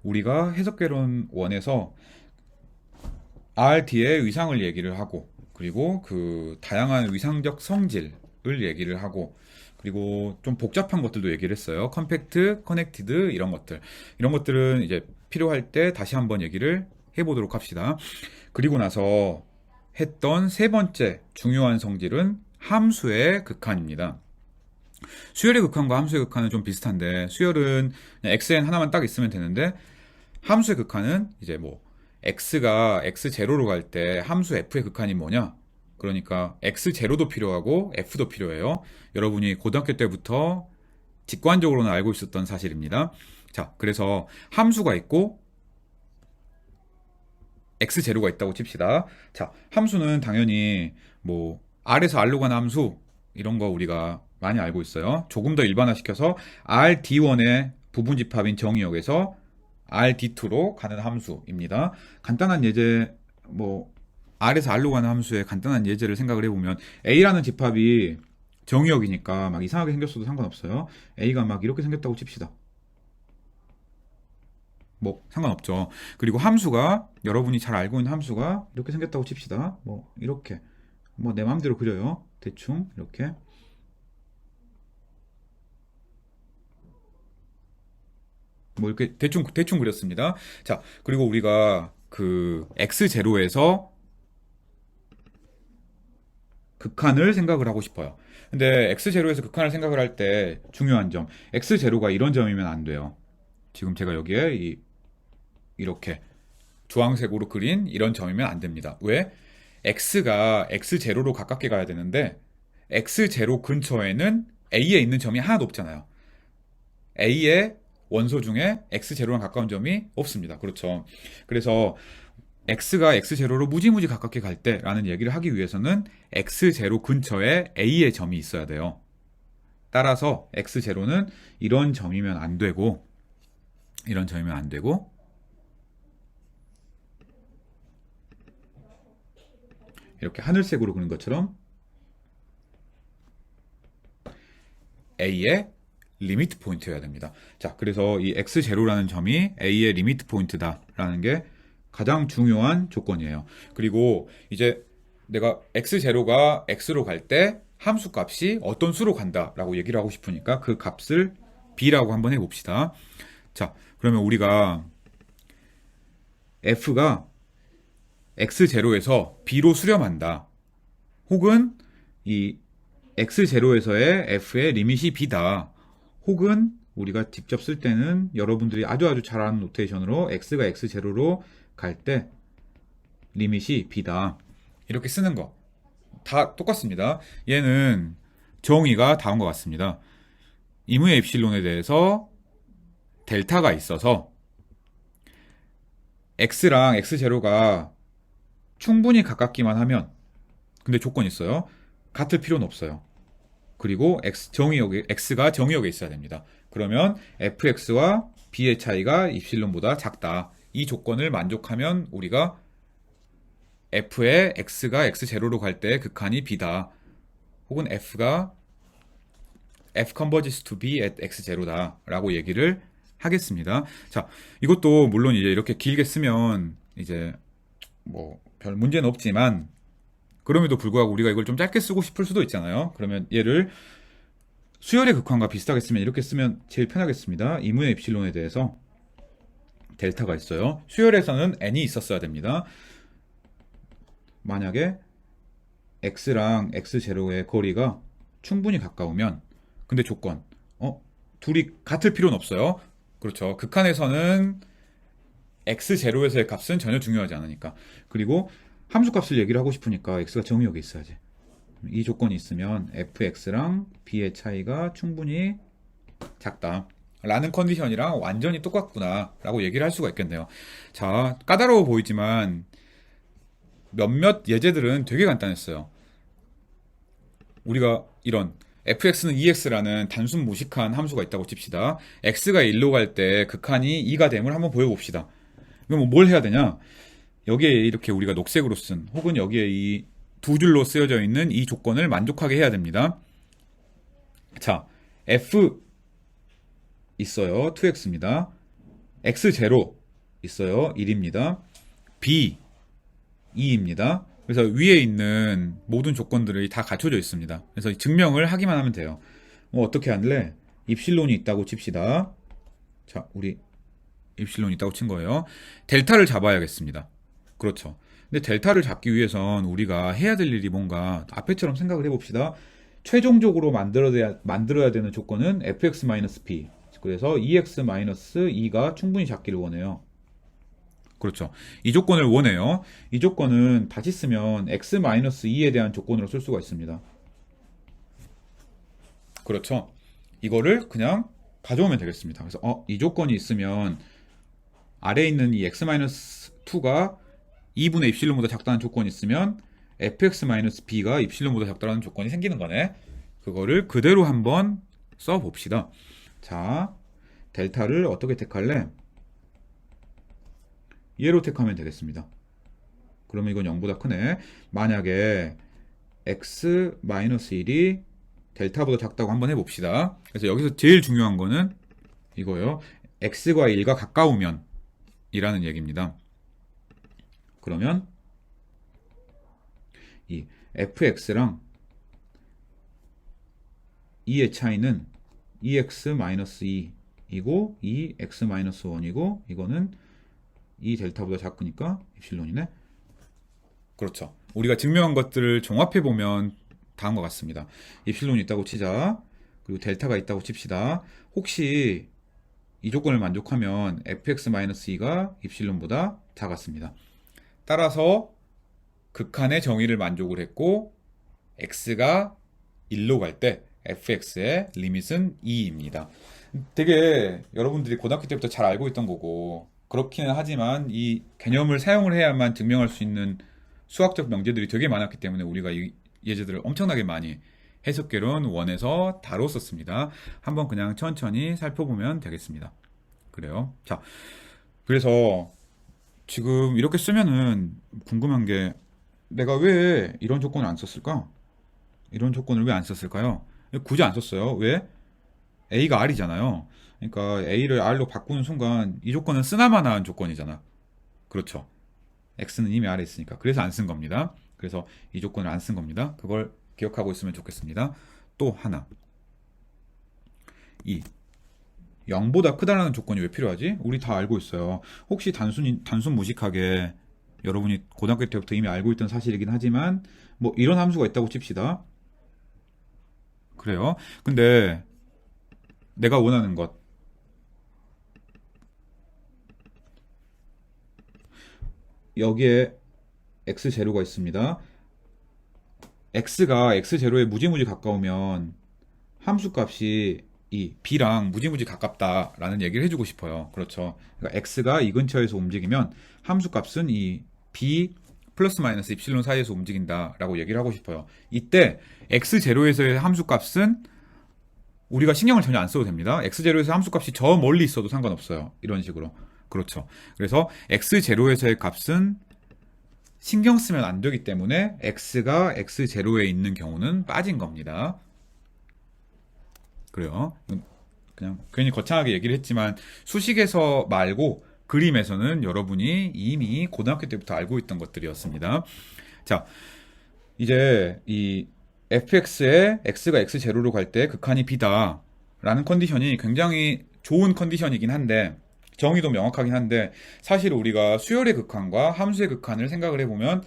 우리가 해석개론 1에서 RD의 위상을 얘기를 하고, 그리고 그 다양한 위상적 성질을 얘기를 하고, 그리고 좀 복잡한 것들도 얘기를 했어요. 컴팩트, 커넥티드 이런 것들. 이런 것들은 이제 필요할 때 다시 한번 얘기를 해보도록 합시다. 그리고 나서 했던 세 번째 중요한 성질은 함수의 극한입니다. 수열의 극한과 함수의 극한은 좀 비슷한데, 수열은 그냥 xn 하나만 딱 있으면 되는데, 함수의 극한은 이제 뭐 x가 x0로 갈 때 함수 f의 극한이 뭐냐? 그러니까 x0도 필요하고 f도 필요해요. 여러분이 고등학교 때부터 직관적으로는 알고 있었던 사실입니다. 자, 그래서 함수가 있고 x0가 있다고 칩시다. 자, 함수는 당연히 뭐 R에서 R로 가는 함수 이런 거 우리가 많이 알고 있어요. 조금 더 일반화시켜서 RD1의 부분집합인 정의역에서 RD2로 가는 함수입니다. 간단한 예제, 뭐 R에서 R로 가는 함수의 간단한 예제를 생각을 해보면 A라는 집합이 정의역이니까 막 이상하게 생겼어도 상관없어요. A가 막 이렇게 생겼다고 칩시다. 뭐 상관없죠. 그리고 함수가 여러분이 잘 알고 있는 함수가 이렇게 생겼다고 칩시다. 뭐 이렇게 뭐 내 마음대로 그려요. 대충 이렇게 뭐 이렇게 대충 그렸습니다. 자, 그리고 우리가 그 x0에서 극한을 생각을 하고 싶어요. 근데 x0에서 극한을 생각을 할 때 중요한 점, x0가 이런 점이면 안 돼요. 지금 제가 여기에 이렇게 주황색으로 그린 이런 점이면 안 됩니다. 왜? x가 x0로 가깝게 가야 되는데 x0 근처에는 a에 있는 점이 하나도 없잖아요. a의 원소 중에 x0랑 가까운 점이 없습니다. 그렇죠. 그래서 x가 x0로 무지무지 가깝게 갈 때라는 얘기를 하기 위해서는 x0 근처에 a의 점이 있어야 돼요. 따라서 x0는 이런 점이면 안 되고 이런 점이면 안 되고 이렇게 하늘색으로 그린 것처럼 A의 리미트 포인트여야 됩니다. 자, 그래서 이 x0라는 점이 A의 리미트 포인트다라는 게 가장 중요한 조건이에요. 그리고 이제 내가 x0가 x로 갈 때 함수 값이 어떤 수로 간다라고 얘기를 하고 싶으니까 그 값을 b라고 한번 해봅시다. 자, 그러면 우리가 f가 x0에서 b로 수렴한다. 혹은 이 x0에서의 f의 리밋이 b다. 혹은 우리가 직접 쓸 때는 여러분들이 아주 잘 아는 노테이션으로 x가 x0로 갈 때 리밋이 b다. 이렇게 쓰는 거. 다 똑같습니다. 얘는 정의가 다음과 같습니다. 임의 엡실론에 대해서 델타가 있어서 x랑 x0가 충분히 가깝기만 하면, 근데 조건이 있어요. 같을 필요는 없어요. 그리고 x가 정의역에 있어야 됩니다. 그러면 fx와 b의 차이가 입실론보다 작다. 이 조건을 만족하면 우리가 f의 x가 x0로 갈 때 극한이 b다. 혹은 f converges to b at x0다 라고 얘기를 하겠습니다. 자, 이것도 물론 이제 이렇게 길게 쓰면 이제 뭐 별 문제는 없지만, 그럼에도 불구하고 우리가 이걸 좀 짧게 쓰고 싶을 수도 있잖아요. 그러면 얘를 수열의 극한과 비슷하게 쓰면 이렇게 쓰면 제일 편하겠습니다. 이문의 입실론에 대해서 델타가 있어요. 수열에서는 n이 있었어야 됩니다. 만약에 x랑 x0의 거리가 충분히 가까우면, 근데 조건, 둘이 같을 필요는 없어요. 그렇죠. 극한에서는 x0에서의 값은 전혀 중요하지 않으니까. 그리고 함수값을 얘기를 하고 싶으니까 x가 정의역에 있어야지. 이 조건이 있으면 fx랑 b의 차이가 충분히 작다 라는 컨디션이랑 완전히 똑같구나 라고 얘기를 할 수가 있겠네요. 자, 까다로워 보이지만 몇몇 예제들은 되게 간단했어요. 우리가 이런 fx는 2x라는 단순 무식한 함수가 있다고 칩시다. x가 1로 갈 때 극한이 2가 됨을 한번 보여봅시다. 그럼 뭘 해야 되냐? 여기에 이렇게 우리가 녹색으로 쓴, 혹은 여기에 이 두 줄로 쓰여져 있는 이 조건을 만족하게 해야 됩니다. 자, f 있어요. 2x입니다. x0 있어요. 1입니다. b 2입니다. 그래서 위에 있는 모든 조건들이 다 갖춰져 있습니다. 그래서 증명을 하기만 하면 돼요. 어떻게 할래? 입실론이 있다고 칩시다. 자, 우리 입실론이 있다고 친 거예요. 델타를 잡아야겠습니다. 그렇죠. 근데 델타를 잡기 위해선 우리가 해야 될 일이 뭔가 앞에처럼 생각을 해봅시다. 최종적으로 만들어야 되는 조건은 fx-p. 그래서 ex-2가 충분히 작기를 원해요. 그렇죠. 이 조건을 원해요. 이 조건은 다시 쓰면 x-2에 대한 조건으로 쓸 수가 있습니다. 그렇죠. 이거를 그냥 가져오면 되겠습니다. 그래서 이 조건이 있으면 아래에 있는 이 x-2가 2분의 입실론보다 작다는 조건이 있으면 fx-b가 입실론보다 작다는 조건이 생기는 거네. 그거를 그대로 한번 써봅시다. 자, 델타를 어떻게 택할래? 얘로 택하면 되겠습니다. 그러면 이건 0보다 크네. 만약에 x-1이 델타보다 작다고 한번 해봅시다. 그래서 여기서 제일 중요한 거는 이거예요. x과 1가 가까우면 이라는 얘기입니다. 그러면 이 fx랑 2의 차이는 2x-2이고 2x-1이고 이거는 2 델타보다 작으니까 입실론이네. 그렇죠. 우리가 증명한 것들을 종합해 보면 다음과 같습니다. 입실론이 있다고 치자. 그리고 델타가 있다고 칩시다. 혹시 이 조건을 만족하면 fx-2가 입실론보다 작았습니다. 따라서 극한의 정의를 만족을 했고 x가 1로 갈 때 fx의 리밋은 2입니다. 되게 여러분들이 고등학교 때부터 잘 알고 있던 거고 그렇기는 하지만 이 개념을 사용을 해야만 증명할 수 있는 수학적 명제들이 되게 많았기 때문에 우리가 이 예제들을 엄청나게 많이 해석개론 원에서 다뤘었습니다. 한번 그냥 천천히 살펴보면 되겠습니다. 그래요. 자, 그래서 지금 이렇게 쓰면은 궁금한 게 내가 왜 이런 조건을 안 썼을까? 이런 조건을 왜 안 썼을까요? 굳이 안 썼어요. 왜? A가 R이잖아요. 그러니까 A를 R로 바꾸는 순간 이 조건은 쓰나마나한 조건이잖아. 그렇죠. X는 이미 R에 있으니까. 그래서 안 쓴 겁니다. 그래서 이 조건을 안 쓴 겁니다. 그걸 기억하고 있으면 좋겠습니다. 또 하나. 이 0보다 크다라는 조건이 왜 필요하지? 우리 다 알고 있어요. 혹시 단순 무식하게 여러분이 고등학교 때부터 이미 알고 있던 사실이긴 하지만 뭐 이런 함수가 있다고 칩시다. 그래요. 근데 내가 원하는 것 여기에 x0가 있습니다. x가 x0에 무지무지 가까우면 함수값이 이 b랑 무지무지 가깝다라는 얘기를 해주고 싶어요. 그렇죠. 그러니까 x가 이 근처에서 움직이면 함수값은 이 b 플러스 마이너스 입실론 사이에서 움직인다라고 얘기를 하고 싶어요. 이때 x0에서의 함수값은 우리가 신경을 전혀 안 써도 됩니다. x0에서 함수값이 저 멀리 있어도 상관없어요. 이런 식으로. 그렇죠. 그래서 x0에서의 값은 신경 쓰면 안 되기 때문에 x가 x0에 있는 경우는 빠진 겁니다. 그래요. 그냥 괜히 거창하게 얘기를 했지만 수식에서 말고 그림에서는 여러분이 이미 고등학교 때부터 알고 있던 것들이었습니다. 자, 이제 이 fx에 x가 x0로 갈 때 극한이 b다 라는 컨디션이 굉장히 좋은 컨디션이긴 한데 정의도 명확하긴 한데 사실 우리가 수열의 극한과 함수의 극한을 생각을 해보면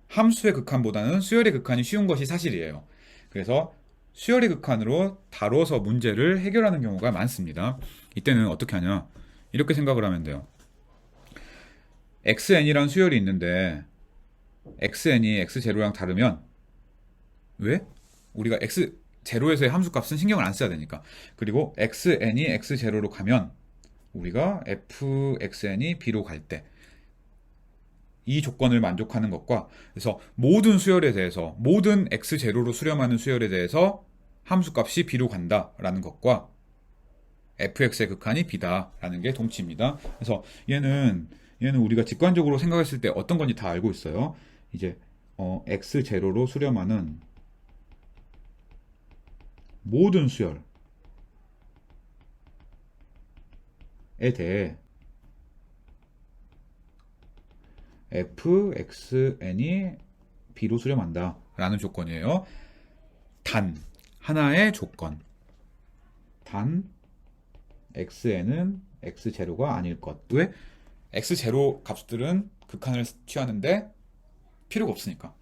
함수의 극한보다는 수열의 극한이 쉬운 것이 사실이에요. 그래서 수열의 극한으로 다뤄서 문제를 해결하는 경우가 많습니다. 이때는 어떻게 하냐? 이렇게 생각을 하면 돼요. xn이란 수열이 있는데 xn이 x0랑 다르면 왜? 우리가 x0에서의 함수값은 신경을 안 써야 되니까. 그리고 xn이 x0로 가면 우리가 fxn이 b로 갈 때 이 조건을 만족하는 것과 그래서 모든 수열에 대해서 모든 x0로 수렴하는 수열에 대해서 함수값이 b로 간다라는 것과 fx의 극한이 b다라는 게 동치입니다. 그래서 얘는 우리가 직관적으로 생각했을 때 어떤 건지 다 알고 있어요. 이제 x0로 수렴하는 모든 수열에 대해 fxn이 b로 수렴한다 라는 조건이에요. 단 하나의 조건, 단 xn은 x0가 아닐 것. 왜? x0 값들은 극한을 취하는데 필요가 없으니까.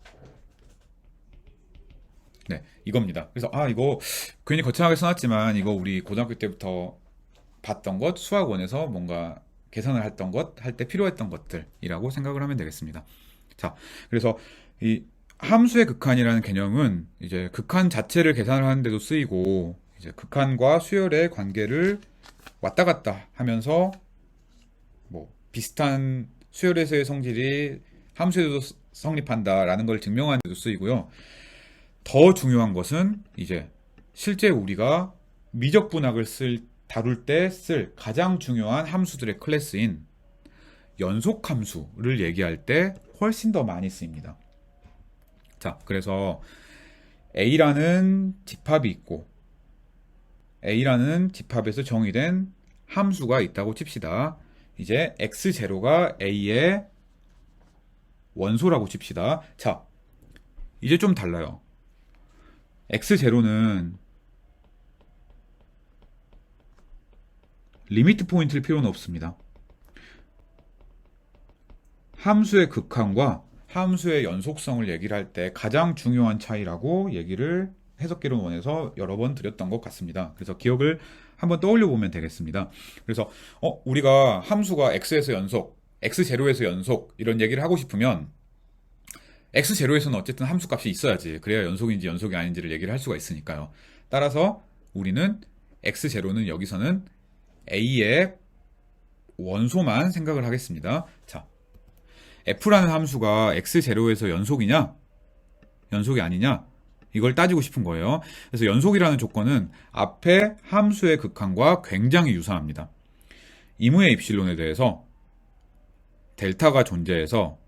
네, 이겁니다. 그래서 이거 괜히 거창하게 써놨지만 이거 우리 고등학교 때부터 봤던 것, 수학원에서 뭔가 계산을 했던 것, 할 때 필요했던 것들이라고 생각을 하면 되겠습니다. 자, 그래서 이 함수의 극한이라는 개념은 이제 극한 자체를 계산을 하는데도 쓰이고, 이제 극한과 수열의 관계를 왔다 갔다 하면서 뭐 비슷한 수열에서의 성질이 함수에도 성립한다라는 걸 증명하는 데도 쓰이고요. 더 중요한 것은 이제 실제 우리가 미적분학을 다룰 때 쓸 가장 중요한 함수들의 클래스인 연속함수를 얘기할 때 훨씬 더 많이 쓰입니다. 자, 그래서 A라는 집합이 있고 A라는 집합에서 정의된 함수가 있다고 칩시다. 이제 X0가 A의 원소라고 칩시다. 자, 이제 좀 달라요. X0는 리미트 포인트일 필요는 없습니다. 함수의 극한과 함수의 연속성을 얘기를 할 때 가장 중요한 차이라고 얘기를 해석개론원에서 여러 번 드렸던 것 같습니다. 그래서 기억을 한번 떠올려 보면 되겠습니다. 그래서 우리가 함수가 x에서 연속, x0에서 연속 이런 얘기를 하고 싶으면 x0에서는 어쨌든 함수값이 있어야지. 그래야 연속인지 연속이 아닌지를 얘기를 할 수가 있으니까요. 따라서 우리는 x0는 여기서는 a의 원소만 생각을 하겠습니다. 자, f라는 함수가 x0에서 연속이냐? 연속이 아니냐? 이걸 따지고 싶은 거예요. 그래서 연속이라는 조건은 앞에 함수의 극한과 굉장히 유사합니다. 이무의 입실론에 대해서 델타가 존재해서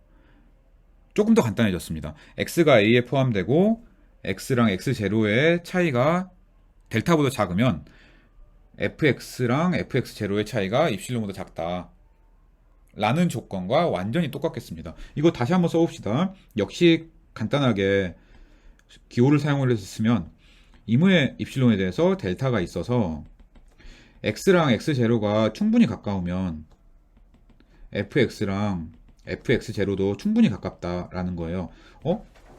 조금 더 간단해졌습니다. x가 a에 포함되고 x랑 x0의 차이가 델타보다 작으면 fx랑 fx0의 차이가 입실론보다 작다 라는 조건과 완전히 똑같겠습니다. 이거 다시 한번 써봅시다. 역시 간단하게 기호를 사용을 해서 쓰면 이무의 입실론에 대해서 델타가 있어서 x랑 x0가 충분히 가까우면 fx랑 fx0도 충분히 가깝다라는 거예요.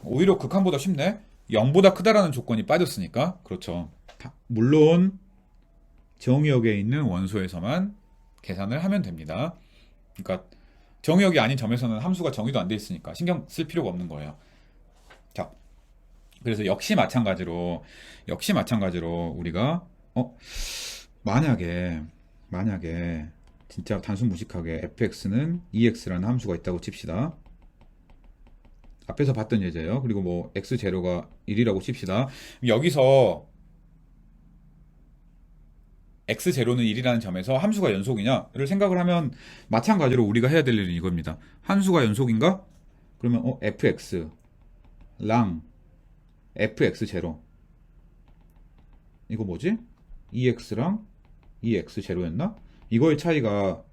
오히려 극한보다 쉽네? 0보다 크다라는 조건이 빠졌으니까. 그렇죠. 물론 정의역에 있는 원소에서만 계산을 하면 됩니다. 그러니까 정의역이 아닌 점에서는 함수가 정의도 안 돼 있으니까 신경 쓸 필요가 없는 거예요. 자, 그래서 역시 마찬가지로 우리가 만약에 진짜 단순 무식하게 fx는 2x라는 함수가 있다고 칩시다. 앞에서 봤던 예제예요. 그리고 뭐 x0가 1이라고 칩시다. 여기서 x0는 1이라는 점에서 함수가 연속이냐를 생각을 하면 마찬가지로 우리가 해야 될 일은 이겁니다. 함수가 연속인가? 그러면 fx랑 fx0 이거 뭐지? 2x랑 2x0였나? 이거의 차이가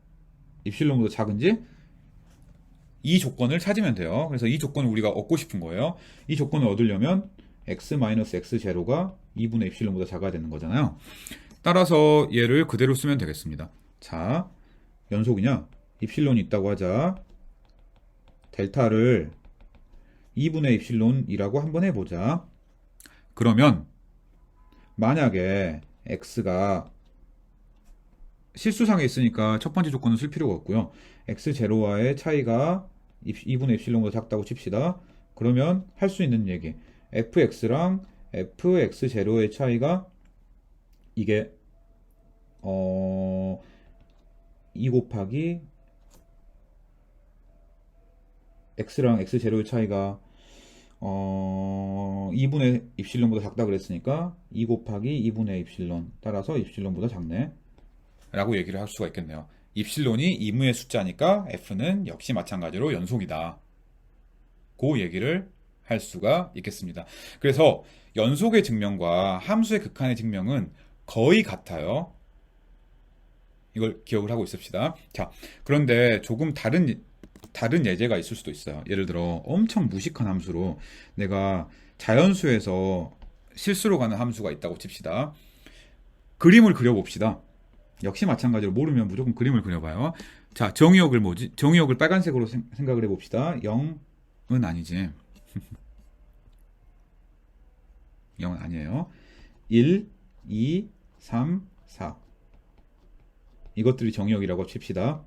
입실론보다 작은지 이 조건을 찾으면 돼요. 그래서 이 조건을 우리가 얻고 싶은 거예요. 이 조건을 얻으려면 x-x0가 2분의 입실론보다 작아야 되는 거잖아요. 따라서 얘를 그대로 쓰면 되겠습니다. 자, 연속이냐? 입실론이 있다고 하자. 델타를 2분의 입실론이라고 한번 해보자. 그러면 만약에 x가 실수상에 있으니까 첫 번째 조건은 쓸 필요가 없고요. x0와의 차이가 2분의 입실론보다 작다고 칩시다. 그러면 할 수 있는 얘기. fx랑 fx0의 차이가 이게 2 곱하기 x랑 x0의 차이가 2분의 입실론보다 작다 그랬으니까 2 곱하기 2분의 입실론 따라서 입실론보다 작네 라고 얘기를 할 수가 있겠네요. 입실론이 이무의 숫자니까 f는 역시 마찬가지로 연속이다 그 얘기를 할 수가 있겠습니다. 그래서 연속의 증명과 함수의 극한의 증명은 거의 같아요. 이걸 기억을 하고 있읍시다. 자, 그런데 조금 다른 다른 예제가 있을 수도 있어요. 예를 들어 엄청 무식한 함수로 내가 자연수에서 실수로 가는 함수가 있다고 칩시다. 그림을 그려봅시다. 역시 마찬가지로 모르면 무조건 그림을 그려봐요. 자, 정의역을 뭐지? 정의역을 빨간색으로 생각을 해봅시다. 0은 아니지. 0은 아니에요. 1, 2, 3, 4. 이것들이 정의역이라고 칩시다.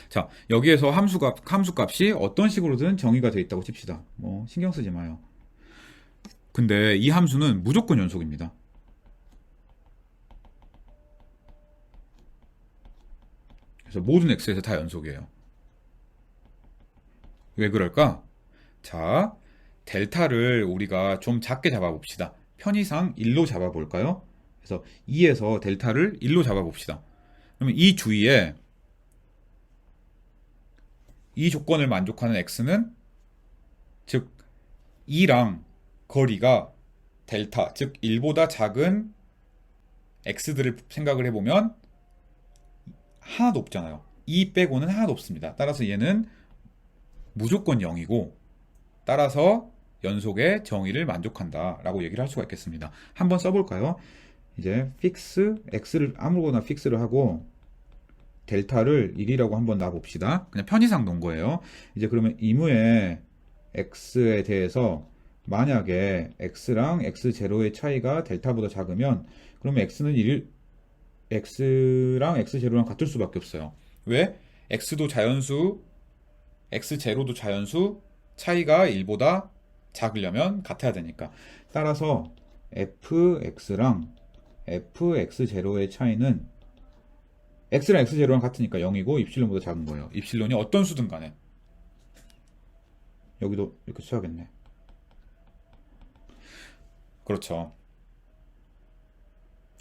자, 여기에서 함수값이 어떤 식으로든 정의가 되어 있다고 칩시다. 뭐 신경 쓰지 마요. 근데 이 함수는 무조건 연속입니다. 그래서 모든 x에서 다 연속이에요. 왜 그럴까? 자, 델타를 우리가 좀 작게 잡아봅시다. 편의상 1로 잡아볼까요? 그래서 2에서 델타를 1로 잡아봅시다. 그러면 이 주위에 이 조건을 만족하는 x는 즉 2랑 거리가 델타, 즉 1보다 작은 x들을 생각을 해보면 하나도 없잖아요. 2 빼고는 하나도 없습니다. 따라서 얘는 무조건 0이고 따라서 연속의 정의를 만족한다 라고 얘기를 할 수가 있겠습니다. 한번 써볼까요? 이제 fix x를 아무거나 픽스를 하고 델타를 1이라고 한번 놔봅시다. 그냥 편의상 놓은 거예요. 이제 그러면 이무의 x에 대해서 만약에 x랑 x0의 차이가 델타보다 작으면 그러면 x는 x랑 x0랑 같을 수밖에 없어요. 왜? x도 자연수, x0도 자연수, 차이가 1보다 작으려면 같아야 되니까. 따라서 fx랑 fx0의 차이는 x랑 x0랑 같으니까 0이고 입실론보다 작은 거예요. 입실론이 어떤 수든 간에. 여기도 이렇게 써야겠네. 그렇죠.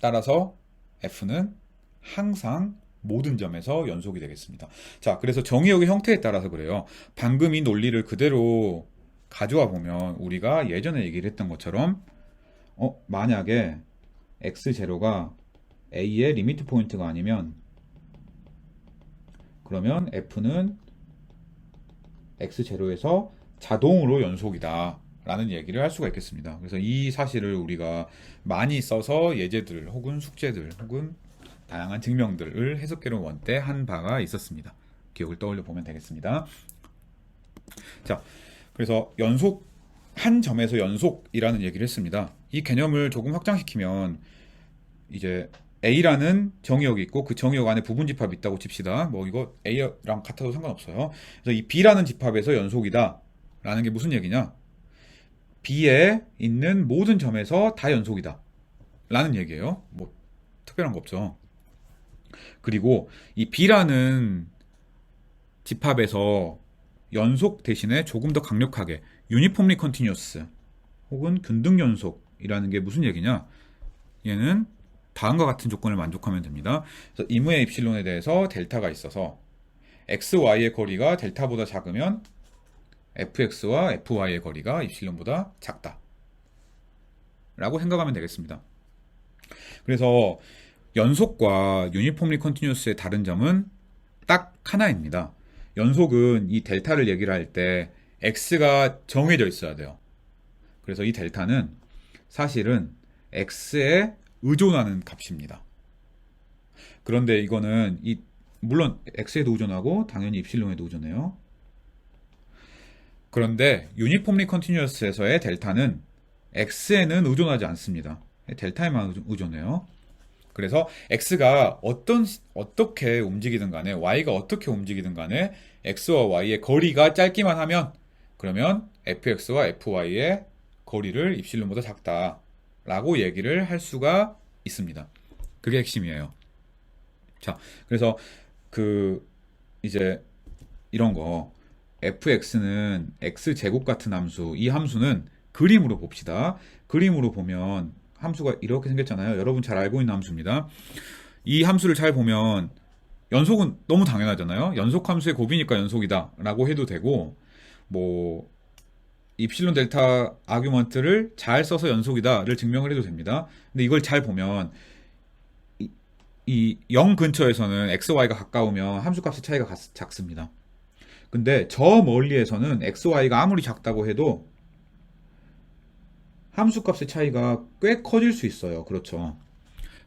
따라서 f는 항상 모든 점에서 연속이 되겠습니다. 자, 그래서 정의역의 형태에 따라서 그래요. 방금 이 논리를 그대로 가져와 보면 우리가 예전에 얘기를 했던 것처럼 만약에 x0가 a의 리미트 포인트가 아니면 그러면 f는 x0에서 자동으로 연속이다 라는 얘기를 할 수가 있겠습니다. 그래서 이 사실을 우리가 많이 써서 예제들 혹은 숙제들 혹은 다양한 증명들을 해석개론 원 때 한 바가 있었습니다. 기억을 떠올려 보면 되겠습니다. 자, 그래서 연속, 한 점에서 연속이라는 얘기를 했습니다. 이 개념을 조금 확장시키면 이제 A라는 정의역이 있고 그 정의역 안에 부분집합이 있다고 칩시다. 뭐 이거 A랑 같아도 상관없어요. 그래서 이 B라는 집합에서 연속이다 라는 게 무슨 얘기냐? B에 있는 모든 점에서 다 연속이다 라는 얘기예요. 뭐 특별한 거 없죠. 그리고 이 B라는 집합에서 연속 대신에 조금 더 강력하게 유니폼리 컨티뉴어스 혹은 균등 연속이라는 게 무슨 얘기냐? 얘는 다음과 같은 조건을 만족하면 됩니다. 그래서 이무의 입실론에 대해서 델타가 있어서 x, y의 거리가 델타보다 작으면 fx와 fy의 거리가 입실론보다 작다 라고 생각하면 되겠습니다. 그래서 연속과 유니폼리 컨티뉴어스의 다른 점은 딱 하나입니다. 연속은 이 델타를 얘기를 할 때 x가 정해져 있어야 돼요. 그래서 이 델타는 사실은 x에 의존하는 값입니다. 그런데 이거는 물론 x에도 의존하고 당연히 입실론에도 의존해요. 그런데 유니폼리 컨티뉴어스에서의 델타는 x에는 의존하지 않습니다. 델타에만 의존해요. 그래서 x가 어떻게 움직이든 간에 y가 어떻게 움직이든 간에 x와 y의 거리가 짧기만 하면 그러면 fx와 fy의 거리를 입실론보다 작다 라고 얘기를 할 수가 있습니다. 그게 핵심이에요. 자, 그래서 이제 이런 거 fx는 x제곱 같은 함수, 이 함수는 그림으로 봅시다. 그림으로 보면 함수가 이렇게 생겼잖아요. 여러분 잘 알고 있는 함수입니다. 이 함수를 잘 보면 연속은 너무 당연하잖아요. 연속 함수의 곱이니까 연속이다 라고 해도 되고 뭐 입실론 델타 아규먼트를 잘 써서 연속이다를 증명을 해도 됩니다. 근데 이걸 잘 보면 이 0 근처에서는 x, y가 가까우면 함수값의 차이가 작습니다. 근데 저 멀리에서는 xy가 아무리 작다고 해도 함수값의 차이가 꽤 커질 수 있어요. 그렇죠.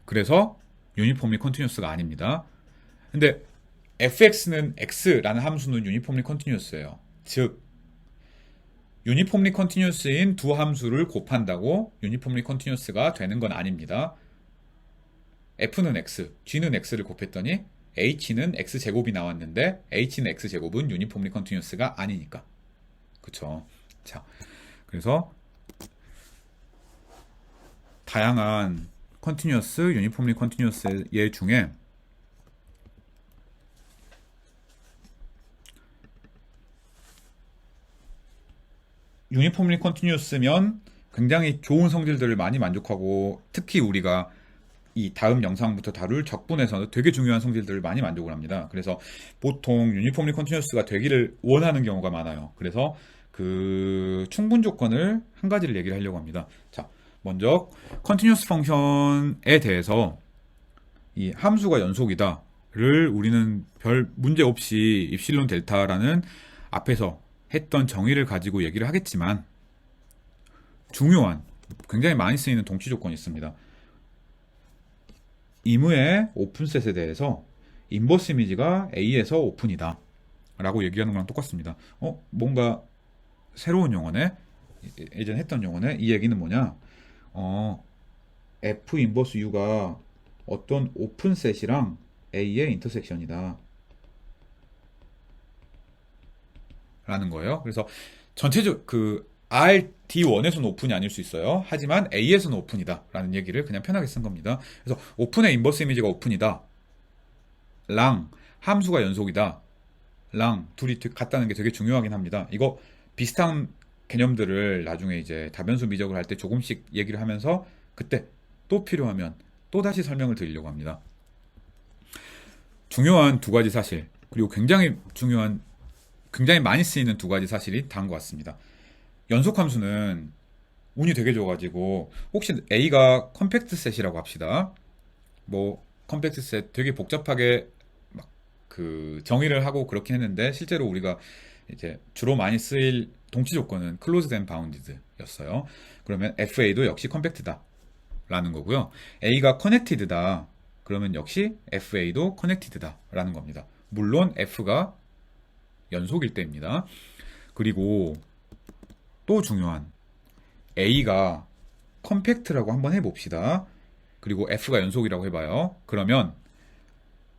그래서 유니폼리 컨티뉴어스가 아닙니다. 근데 fx는 x라는 함수는 유니폼리 컨티뉴어스예요. 즉 유니폼리 컨티뉴어스인 두 함수를 곱한다고 유니폼리 컨티뉴어스가 되는 건 아닙니다. f는 x, g는 x를 곱했더니 h는 x제곱이 나왔는데 h는 x제곱은 유니폼리 컨티뉴어스가 아니니까. 그쵸? 자, 그래서 다양한 컨티뉴어스, 유니폼리 컨티뉴어스 예 중에 유니폼리 컨티뉴어스면 굉장히 좋은 성질들을 많이 만족하고 특히 우리가 이 다음 영상부터 다룰 적분에서는 되게 중요한 성질들을 많이 만족을 합니다. 그래서 보통 유니폼리 컨티뉴어스가 되기를 원하는 경우가 많아요. 그래서 그 충분 조건을 한 가지를 얘기를 하려고 합니다. 자, 먼저 컨티뉴어스 펑션에 대해서 이 함수가 연속이다를 우리는 별 문제 없이 입실론 델타라는 앞에서 했던 정의를 가지고 얘기를 하겠지만 중요한 굉장히 많이 쓰이는 동치 조건이 있습니다. 임의의 오픈셋에 대해서 인버스 이미지가 A에서 오픈이다 라고 얘기하는 거랑 똑같습니다. 뭔가 새로운 용어네? 예전에 했던 용어네? 이 얘기는 뭐냐? F 인버스 U가 어떤 오픈셋이랑 A의 인터섹션이다 라는 거예요. 그래서 전체적 RD1에서는 오픈이 아닐 수 있어요. 하지만 A에서는 오픈이다 라는 얘기를 그냥 편하게 쓴 겁니다. 그래서 오픈의 인버스 이미지가 오픈이다 랑 함수가 연속이다 랑 둘이 같다는 게 되게 중요하긴 합니다. 이거 비슷한 개념들을 나중에 이제 다변수 미적을 할 때 조금씩 얘기를 하면서 그때 또 필요하면 또 다시 설명을 드리려고 합니다. 중요한 두 가지 사실, 그리고 굉장히 많이 쓰이는 두 가지 사실이 다음과 같습니다. 연속함수는 운이 되게 좋아가지고 혹시 A가 컴팩트 셋이라고 합시다. 뭐 컴팩트 셋 되게 복잡하게 막 그 정의를 하고 그렇긴 했는데 실제로 우리가 이제 주로 많이 쓰일 동치 조건은 closed and bounded 였어요. 그러면 FA도 역시 컴팩트다 라는 거고요. A가 connected다 그러면 역시 FA도 connected다 라는 겁니다. 물론 F가 연속일 때입니다. 그리고 또 중요한 A가 컴팩트라고 한번 해봅시다. 그리고 F가 연속이라고 해봐요. 그러면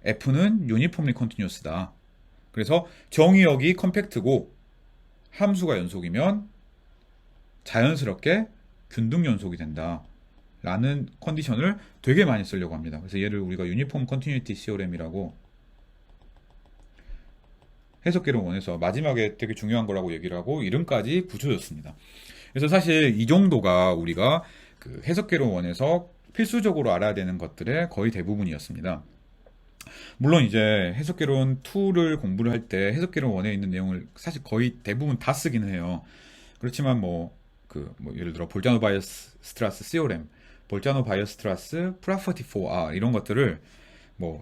F는 유니폼리 컨티뉴어스다. 그래서 정의역이 컴팩트고 함수가 연속이면 자연스럽게 균등 연속이 된다 라는 컨디션을 되게 많이 쓰려고 합니다. 그래서 얘를 우리가 유니폼 컨티뉴티 시오렘이라고 해석계론 원에서 마지막에 되게 중요한 거라고 얘기를 하고 이름까지 붙여줬습니다. 그래서 사실 이 정도가 우리가 그 해석계론 원에서 필수적으로 알아야 되는 것들의 거의 대부분이었습니다. 물론 이제 해석계론 2를 공부를 할 때 해석계론 1에 있는 내용을 사실 거의 대부분 다 쓰기는 해요. 그렇지만 예를 들어 볼자노 바이어스 스트라스 시오렘, 볼자노 바이어스 스트라스 프로퍼티 4R 이런 것들을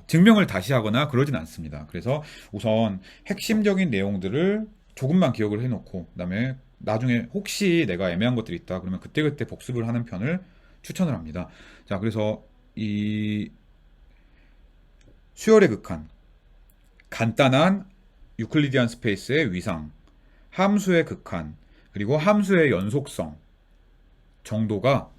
증명을 다시 하거나 그러진 않습니다. 그래서 우선 핵심적인 내용들을 조금만 기억을 해놓고 그다음에 나중에 혹시 내가 애매한 것들이 있다 그러면 그때그때 복습을 하는 편을 추천을 합니다. 자, 그래서 이 수열의 극한, 간단한 유클리디안 스페이스의 위상, 함수의 극한, 그리고 함수의 연속성 정도가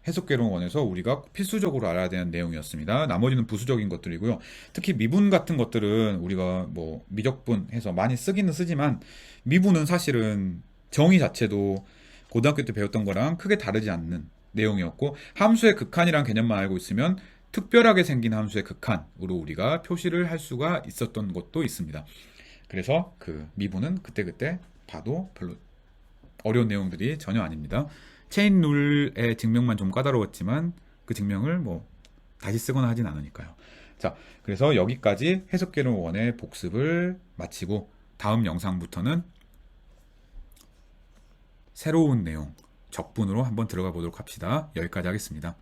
해석계론 원에서 우리가 필수적으로 알아야 되는 내용이었습니다. 나머지는 부수적인 것들이고요. 특히 미분 같은 것들은 우리가 미적분 해서 많이 쓰기는 쓰지만 미분은 사실은 정의 자체도 고등학교 때 배웠던 거랑 크게 다르지 않는 내용이었고 함수의 극한이란 개념만 알고 있으면 특별하게 생긴 함수의 극한으로 우리가 표시를 할 수가 있었던 것도 있습니다. 그래서 그 미분은 그때그때 봐도 별로 어려운 내용들이 전혀 아닙니다. 체인 룰의 증명만 좀 까다로웠지만 그 증명을 다시 쓰거나 하진 않으니까요. 자, 그래서 여기까지 해석계론 1의 복습을 마치고 다음 영상부터는 새로운 내용 적분으로 한번 들어가 보도록 합시다. 여기까지 하겠습니다.